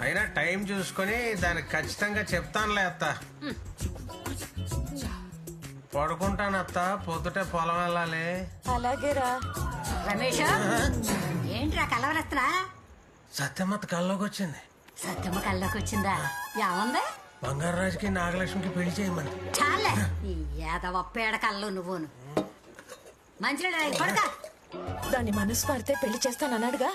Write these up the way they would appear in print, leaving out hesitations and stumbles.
అయినా టైం చూసుకొని దానికి ఖచ్చితంగా చెప్తానులే అత్త. పడుకుంటాను అత్త, పొద్దుటే పొలం వెళ్ళాలి. అలాగేరా. రమేష్ ఏంట్రా కలవరత్రా? సత్యమత్త కల్లోకి వచ్చింది. సత్యమ్మ కల్లోకి వచ్చిందా? ఏముంది? బంగారాజుకి నాగలక్ష్మికి పెళ్లి చేయమని. చాలే ఈ ఏదవ పేడ కల్లో నువ్వును. మంచిగా పడక. దాని మనసు మారితే పెళ్లి చేస్తానన్నాడుగా.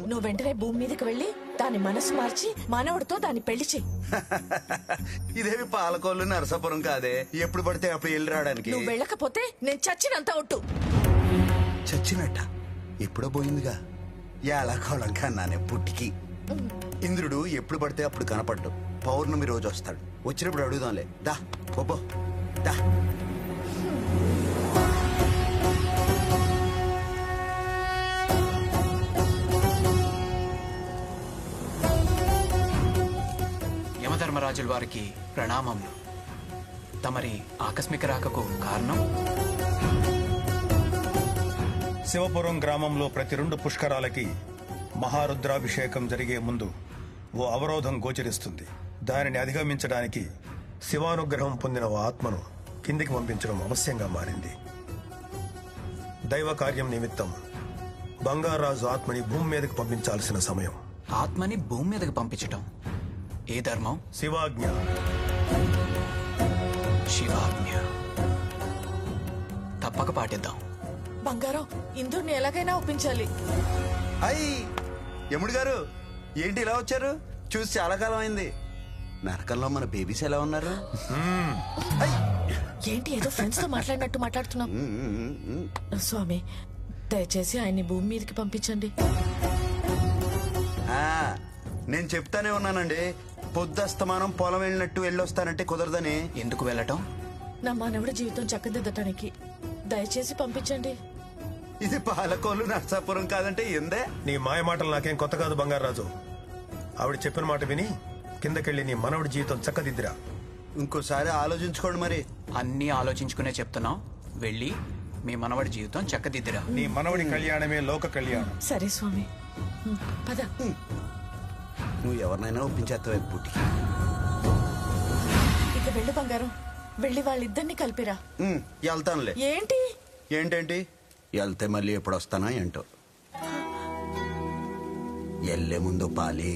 నువ్వు వెంటనే భూమి మీదకి వెళ్ళి దాని మనసు మార్చి మానవుడితో దాన్ని పెళ్లి చెయ్యి. ఇదేమి పాలకోళ్ళు నరసాపురం కాదే, ఎప్పుడు పడితే అప్పుడు వెళ్ళి రావడానికి. నువ్వు వెళ్ళకపోతే నేను చచ్చినంత ఒట్టు. చచ్చినట్ట ఎప్పుడో పోయిందిగా. ఎలా కోళం కన్నానే పుట్టికి. ఇంద్రుడు ఎప్పుడు పడితే అప్పుడు కనపడ్డు. పౌర్ణమి రోజు వస్తాడు. వచ్చినప్పుడు అడుగుదాంలే. దా ఒబ్బో దా. యమధర్మరాజుల వారికి ప్రణామములు. తమరి ఆకస్మిక రాకకు కారణం? శివపురం గ్రామంలో ప్రతి 2 పుష్కరాలకి మహారుద్రాభిషేకం జరిగే ముందు ఓ అవరోధం గోచరిస్తుంది. దానిని అధిగమించడానికి శివానుగ్రహం పొందిన ఓ ఆత్మను కిందికి పంపించడం అవశ్యంగా మారింది. దైవ కార్యం నిమిత్తం బంగారాజు ఆత్మని భూమి మీదకి పంపించాల్సిన సమయం. ఆత్మని భూమి మీదకి పంపించటం ఏ ధర్మం? శివాజ్ఞ. శివాజ్ఞ. తప్పక పాటిద్దాం. బంగారం, ఇందుని ఎలాగైనా ఒప్పించాలి. అయ్యి యముడు గారు, ఏంటి ఇలా వచ్చారు? చూసి చాలా కాలం అయింది. నరకంలో మన బేబీస్ ఎలా ఉన్నారు? ఏంటి ఏదో ఫ్రెండ్స్ తో మాట్లాడినట్టు మాట్లాడుతున్నాం? స్వామి, దయచేసి ఆయన్ని భూమి మీదకి పంపించండి. నేను చెప్తానే ఉన్నానండి, పొద్దుస్తమానం పొలం వెళ్ళినట్టు వెళ్ళొస్తానంటే కుదరదని. ఎందుకు వెళ్ళటం? నా మానవుడి జీవితం చక్కదిద్దటానికి. దయచేసి పంపించండి. ఇది పాలకోళ్ళు నర్సాపురం కాదంటే ఎందే. నీ మాయ మాటలు నాకేం కొత్త కాదు బంగారాజు. ఆవిడ చెప్పిన మాట విని కిందకెళ్ళి నీ మనవడి జీవితం చక్కదిద్దిరా. ఇంకోసారి ఆలోచించుకోండి మరి. అన్నీ ఆలోచించుకునే చెప్తున్నాం. వెళ్ళి మీ మనవడి జీవితం చక్కదిద్దిరా. నీ మనవడి కళ్యాణమే లోక కళ్యాణం. సరే స్వామి, పద. నువ్వు ఎవరినైనా ఒప్పించేస్తావు పుట్టికి. ఇక వెళ్ళు బంగారం, వెళ్ళి వాళ్ళిద్దరిని కలిపిరా. వెళ్తానులే. ఏంటి ఏంటేంటి వెళ్తే మళ్ళీ ఎప్పుడు వస్తానా ఏంటో. ఎల్లే ముందు పాలి.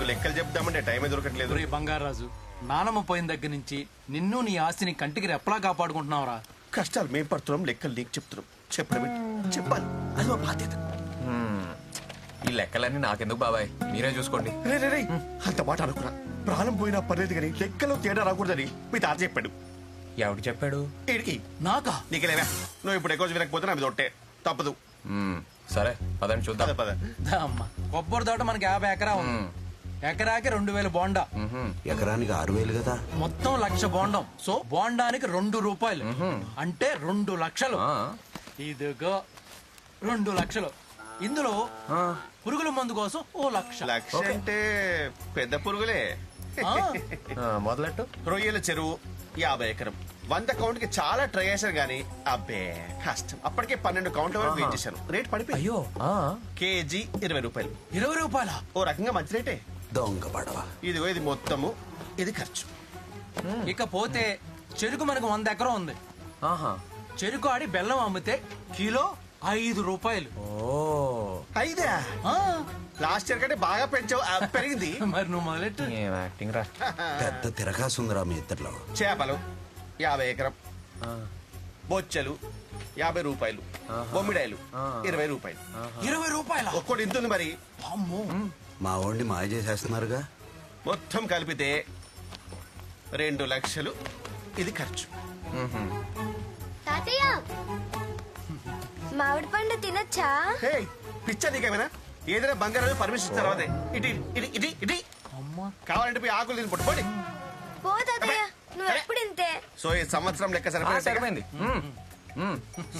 లెక్కలు చెప్దామంటే టైమే దొరకట్లేదు. రే బంగారాజు, నానమ్మ పోయిన దగ్గర నుంచి నిన్ను నీ ఆస్తిని కంటికి రెప్పలా కాపాడుకుంటున్నావురా. కష్టాలు మేం పడుతున్నాం, లెక్కలు నీకు చెప్తున్నాం. చెప్పడం చెప్పాలి, అది మా బాధ్యత. ఈ లెక్కలన్నీ నాకెందుకు బాబాయ్, మీరే చూసుకోండి. రే అంత మాట అనుకున్నా. ప్రాణం పోయినా పర్లేదు కానీ లెక్కలో తేడా రాకూడదని మీ తాత చెప్పాడు. ఎవడు చెప్పాడు? ఏడికి నాకా? నీకెలేవా? నువ్వు ఇప్పుడు ఎక్కువ వినకపోతే నాకు తొట్టే తప్పదు. సరే పదండి చూద్దాం. పద అమ్మ, కొబ్బరి తోట మనకి 50 ఎకరా ఉంది. ఎకరాకి 2000 బోండా. ఎకరానికి 6000 కదా. మొత్తం 1,00,000 బోండం. సో బోండానికి 2 రూపాయలు అంటే 2 లక్షలు. ఇదిగో 2 లక్షలు. ఇందులో పురుగుల మందు కోసం 1,00,000. లక్ష అంటే పెద్ద పురుగులే. మొదలెట్టు. రొయ్యల చెరువు 50 ఎకరం. 100 కౌంట్ కి చాలా ట్రై చేశారు గానీ అబ్బే కష్టం. అప్పటికే 12 కౌంట్ల వరకు వెయిట్ చేశాను. రేట్ పడిపోయి అయ్యో కేజీ 20 రూపాయలు. 20 రూపాయల? ఓ రకంగా మంచి రేటే. దొంగ పడవ. ఇదిగో ఇది మొత్తము, ఇది ఖర్చు. ఇకపోతే చెరుకు మనకు 100 ఎకరం ఉంది. ఆహా. చెరుకు ఆడి బెల్లం అమ్మితే కిలో 5 రూపాయలు. ఓ. ఐదా? ఆ, లాస్ట్ ఇయర్ కంటే బాగా పెంచావు. పెరిగింది. మరి నువ్వు మొదలెట్టు. ఏం యాక్టింగ్ రా. పెద్ద తిరగాసుందిరా మీ ఇద్దరిలో. చేపలు 50 ఎకరం, బొచ్చెలు 50 రూపాయలు, బొమ్మిడాయలు 20 రూపాయలు. 20 రూపాయల. ఒక్కోటి ఇంతుంది మరి. అమ్మో. మా వాడిని మాయ చేసేస్తున్నారుగా. మొత్తం కలిపితే 2 లక్షలు ఇది ఖర్చు. తాతయ్య మామిడి పండు తినొచ్చా? హే, పిచ్చా నీకేమైనా? ఏదైనా బంగారం పర్మిషన్ ఇచ్చిన తర్వాతే ఇటీ ఇటీ ఇటీ ఇటీ. కావాలంటే పోయి ఆకులు తిని పట్టుకోండి. పో తాతయ్య, నువ్వు ఎప్పుడు ఇంతే. సో ఈ సంవత్సరం లెక్క సరిపోయింది. సరిపోయింది.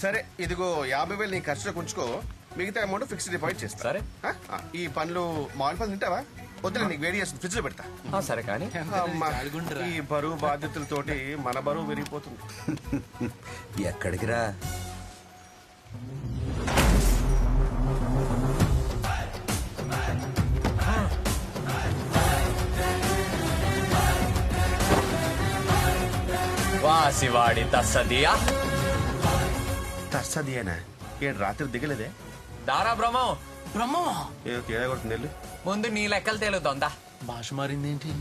సరే, ఇదిగో 50,000 నీ ఖర్చులకు ఉంచుకో. మిగతా అమౌంట్ ఫిక్స్డ్ డిపాజిట్ చేస్తా. సరే. ఈ పండ్లు మామిడి పండ్లు తింటావా? వద్దులే, నీకు వేడి చేస్తుంది, ఫ్రిడ్జ్ లో పెడతా. సరే కానీ అమ్మా, ఈ బరువు బాధ్యతలతోటి మన బరువు విరిగిపోతుంది. ఎక్కడికి రా? వాసివాడి తస్సదియా. తర్సదియేనా? ఏడు రాత్రి దిగలేదే? దారా బ్రహ్మం. బ్రహ్మమా? ఏదో తేడా కొడుతుంది వెళ్ళు. ముందు నీ లెక్కలు తేలుతోందా. భాష మారిందేంటి?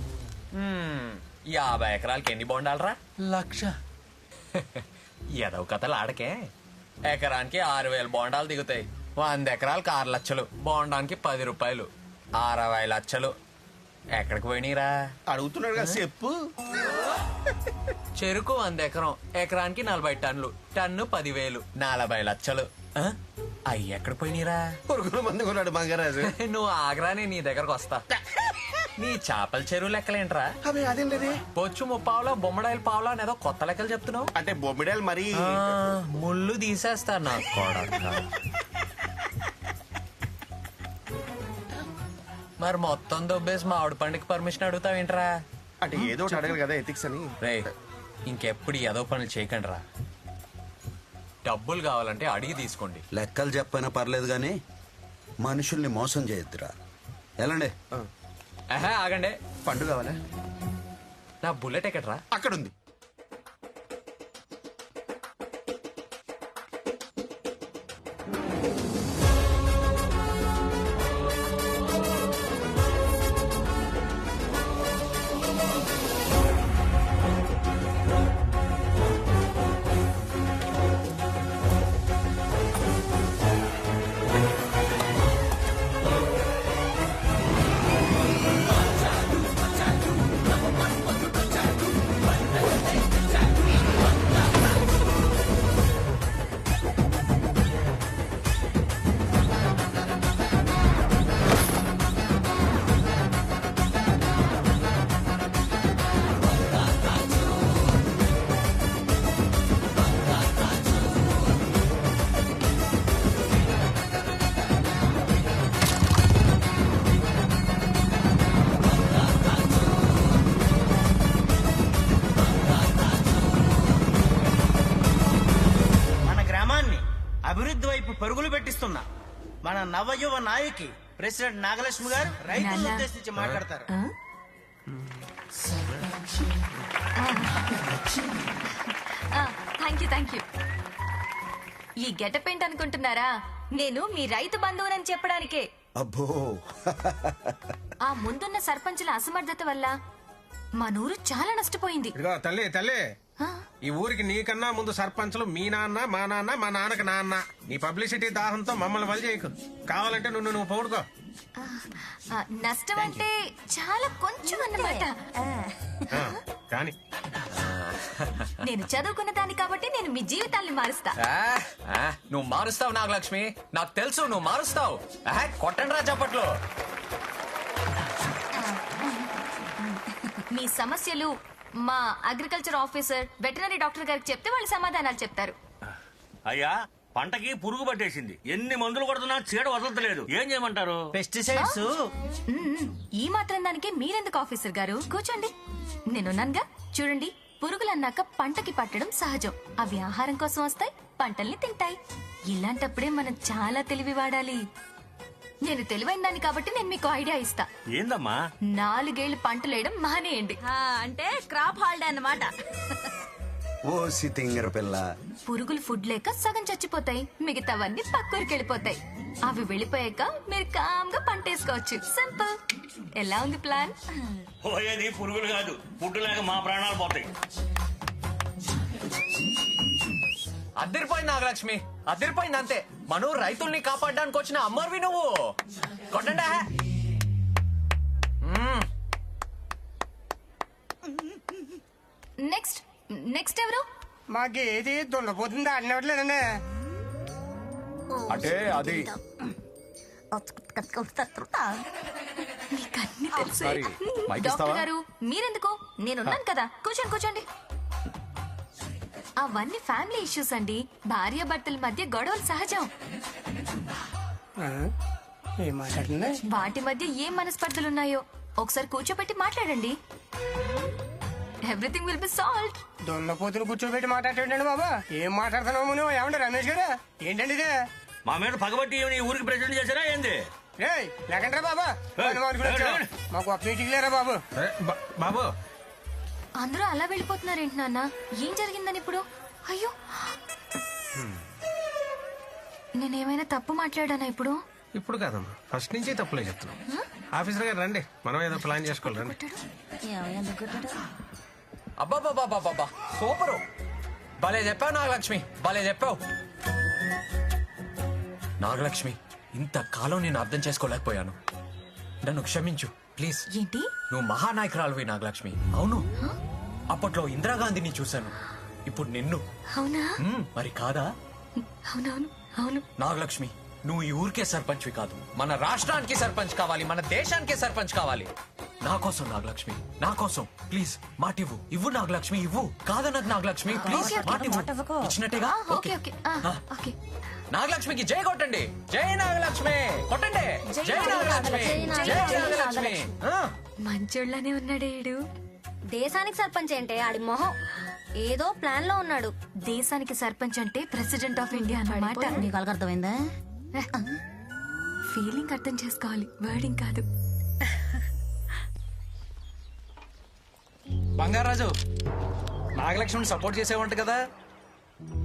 50 ఎకరాలకి ఎన్ని బొండాలరా? 1,00,000. ఎదవ కథలు ఆడకే. ఎకరానికి 6,000 బోండాలు దిగుతాయి. 100 ఎకరాలకు 6 లక్షలు, బోండానికి 10 రూపాయలు, 60 లక్షలు. ఎక్కడికి పోయినీరా? అడుగుతున్నాడు కదా, చెప్పు. చెరుకు 100 ఎకరం, ఎకరానికి 40 టన్నులు, టన్ను 10,000, 40 లక్షలు. అయ్యి ఎక్కడికి పోయినీరా? పురుగుల మందు కొన్నాడు మంగరాజు. నువ్వు ఆగ్రానే నీ దగ్గరకు వస్తా. నీ చేపల చెరువు లెక్కలేంట్రా? అవి అదేం లేదే. బొచ్చు ముప్పావులో బొమ్మడాయిల పావులో అనేదో కొత్త లెక్కలు చెప్తున్నావు. అంటే బొమ్మిడాలు మరి. ముళ్ళు తీసేస్తా నా కొడక. మరి మొత్తం దొబ్బేసి మామిడి పండుగ పర్మిషన్ అడుగుతావేంట్రా? అంటే ఏదో ఒకటి అడగరు కదా, ఎథిక్స్ అని. రే, ఇంకెప్పుడు ఏదో పనులు చేయకండి రా. డబ్బులు కావాలంటే అడిగి తీసుకోండి. లెక్కలు చెప్పైనా పర్లేదు కానీ మనుషుల్ని మోసం చేయొద్దురా. ఎలాండి? ఆహా, ఆగండి. పండు కావాలా? నా బుల్లెట్ ఎక్కడ్రా? అక్కడ ఉంది. అభివృద్ధి వైపు పరుగులు పెట్టిస్తున్న మన నవయువ నాయకి ప్రెసిడెంట్ నాగలక్ష్మి గారు రైతులను ఉద్దేశించి మాట్లాడతారు. Thank you. ఈ గెటప్ ఏంటి అనుకుంటున్నారా? నేను మీ రైతు బంధువునని చెప్పడానికే. అబ్బో, ఆ ముందున్న సర్పంచుల అసమర్థత వల్ల మా నూరు చాలా నష్టపోయింది. ఇదిగో తల్లి తల్లి, ఆ? ఈ ఊరికి నీకన్నా ముందు సర్పంచులు మీ నాన్న, మా నాన్న, మా నాన్నకి నాన్న. నీ పబ్లిసిటీ దాహంతో మమ్మల్ని వలి చేయకు. కావాలంటే నువ్వు పౌడుకో. నష్టం అంటే చాలా కొంచెం అన్నమాట. కానీ నేను చదువుకున్న దాన్ని కాబట్టి నేను మీ జీవితాల్ని మారుస్తా. నువ్వు మారుస్తావు నాగలక్ష్మి, నాకు తెలుసు నువ్వు మారుస్తావు. కొట్టండి రా చప్పట్లు. మీ సమస్యలు మా అగ్రికల్చర్ ఆఫీసర్, వెటనరీ డాక్టర్ గారికి చెప్తే వాళ్ళు సమాధానాలు చెప్తారు. అయ్యా, పంటకి పురుగు పట్టేసింది. ఎన్ని మందులు కొడుతున్నా చీడ వదలట్లేదు. ఏం చేయమంటారు? పెస్టిసైడ్స్. ఈ మాత్రం దానికి మీరెందుకు ఆఫీసర్ గారు? కూర్చోండి, నేనున్నానుగా. చూడండి, పురుగులన్నాక పంటకి పట్టడం సహజం. అవి ఆహారం కోసం వస్తాయి, పంటల్ని తింటాయి. ఇలాంటప్పుడే మనం చాలా తెలివి వాడాలి. నేను తెలివైన దాన్ని కాబట్టి నేను మీకు ఐడియా ఇస్తా. ఏందమ్మా 4 ఏళ్ళు పంటలు వేయడం మానేయండి. అంటే క్రాప్ హాలిడే అన్నమాట. ఓ సితింగర పిల్ల. పురుగులు ఫుడ్ లేక సగం చచ్చిపోతాయి, మిగతావన్నీ పక్కూరికి వెళ్ళిపోతాయి. అవి వెళ్ళిపోయాక మీరు కామ్గా పంట వేసుకోవచ్చు. సింపుల్. ఎలా ఉంది ప్లాన్? పోయేది పురుగులు కాదు, ఫుడ్ లేక మా ప్రాణాలు పోతాయి. అద్దరిపోయింది నాగలక్ష్మి, అద్దరిపోయింది అంతే. మనం రైతుల్ని కాపాడడానికి వచ్చిన అమ్మర్వి నువ్వు. కొట్టండా. నెక్స్ట్ నెక్స్ట్ ఎవరు? మాకేది దున్నపోతుంది ఆడినట్లేదండి. అంటే అది మీకు అన్ని తెలుసు. సారీ, మైక్ ఇస్తావా? డాక్టర్ గారు మీరెందుకు? నేనున్నాను కదా, కూర్చోండి కూర్చోండి. అవన్నీ ఫ్యామిలీ ఇష్యూస్ అండి. భార్య భర్తల మధ్య గొడవలు సహజం. ఏం మాట్లాడుతుంది? వాటి మధ్య ఏం మనస్పర్ధలున్నాయో ఒకసారి కూర్చోబెట్టి మాట్లాడండి. Everything will be solved. దున్నపోతులు కూర్చోబెట్టి మాట్లాడేటండి బాబా. ఏం మాట్లాడుతున్నావు నువ్వు? ఏమంటే రమేష్ గారు ఏంటండి ఇది? మా మీద పగబట్టి ఈ ఊరికి ప్రెసిడెంట్ చేశారా ఏంది? రేయ్ లేకండ్రా బాబా. మాకు ఒక మీటింగ్ లేరా బాబు. బాబు అందరూ అలా వెళ్ళిపోతున్నారేంటి నాన్న? ఏం జరిగిందని ఇప్పుడు? అయ్యో, నేనేమైనా తప్పు మాట్లాడానా ఇప్పుడు? ఇప్పుడు కాదమ్మా, ఫస్ట్ నుంచి తప్పులే చెప్తున్నాం. ఆఫీసర్ గారు రండి, మనం ఏదో ప్లాన్ చేసుకోవాలి రండి. అబ్బాబాబాబాబా సూపరు. భలే చెప్పావు నాగలక్ష్మి, భలే చెప్పావు. నాగలక్ష్మి, ఇంతకాలం నేను అర్థం చేసుకోలేకపోయాను. నన్ను క్షమించు ప్లీజ్. ఏంటి? నువ్వు మహానాయకురాలువి నాగలక్ష్మి. అవును, అప్పట్లో ఇందిరాగాంధీని చూశాను, ఇప్పుడు నిన్ను. అవునా? మరి కాదా? అవునవును అవును. నాగలక్ష్మి, నువ్వు ఈ ఊరికే సర్పంచ్వి కాదు, మన రాష్ట్రానికి సర్పంచ్ కావాలి, మన దేశానికే సర్పంచ్ కావాలి. నా కోసం నాగలక్ష్మి, నా కోసం ప్లీజ్ మాటివ్వు. ఇవ్వు నాగలక్ష్మి, ఇవ్వు. కాదనకు నాగలక్ష్మి, ప్లీజ్ మాటివ్వు. ఇచ్చినట్టేగా? Okay okay okay. నాగలక్ష్మికి జై కొట్టండి. జై నాగలక్ష్మి కొట్టండి. జై నాగలక్ష్మి, జై నాగలక్ష్మి. మంచోళ్ళనే ఉన్నాడేడు. దేశానికి సర్పంచ్ ఏంటే ఆడి మొహం ఏదో ప్లాన్ లో ఉన్నాడు. దేశానికి సర్పంచ్ అంటే ప్రెసిడెంట్ ఆఫ్ ఇండియా అన్నమాట. నీకు అర్థమైందా? ఫీలింగ్ అర్థం చేసుకోవాలి, వర్డింగ్ కాదు. బంగారాజు, నాగలక్ష్మిని సపోర్ట్ చేసేవంట కదా,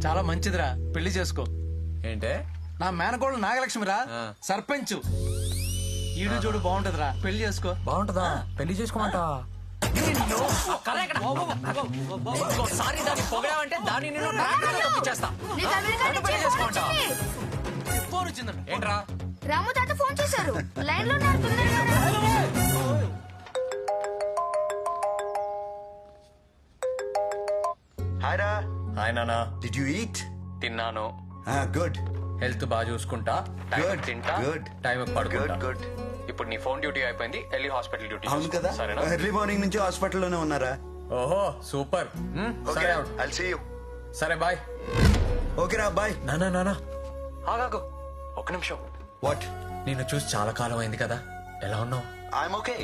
చాలా మంచిదిరా, పెళ్లి చేసుకో. ఏంటే? నా మేనకోళ్ళు నాగలక్ష్మిరా, సర్పంచ్. ఈడు చూడు బాగుంటదిరా, పెళ్లి చేసుకో. బాగుంటదా? పెళ్లి చేసుకోమంట. ఒకసారి దాన్ని పొగడావంటే దాన్ని నేను చేస్తా. ఫోన్ వచ్చిందండి. ఏంట్రా? రాము తాత ఫోన్ చేశారు, లైన్ లో ఉన్నారు. హాయ్ రా. హాయ్ నానా. Did you eat? తిన్నాను. గుడ్. హెల్త్ బాగా చూసుకుంటా, టైం Good, తింటా, good. టైం పడుకుంటా. గుడ్. ఇప్పుడు నీ ఫోన్ డ్యూటీ అయిపోయింది, వెళ్ళి హాస్పిటల్ డ్యూటీ అవును కదా, సరేనా? ఎర్లీ మార్నింగ్ నుంచి హాస్పిటల్లోనే ఉన్నారా? ఓహో సూపర్. సరే I'll see you. సరే బాయ్. ఓకే రా, బాయ్. నానా నానా ఆగాకు ఒక నిమిషం. వాట్? నిన్ను చూసి చాలా కాలం అయింది కదా, ఎలా ఉన్నావు? I'm okay.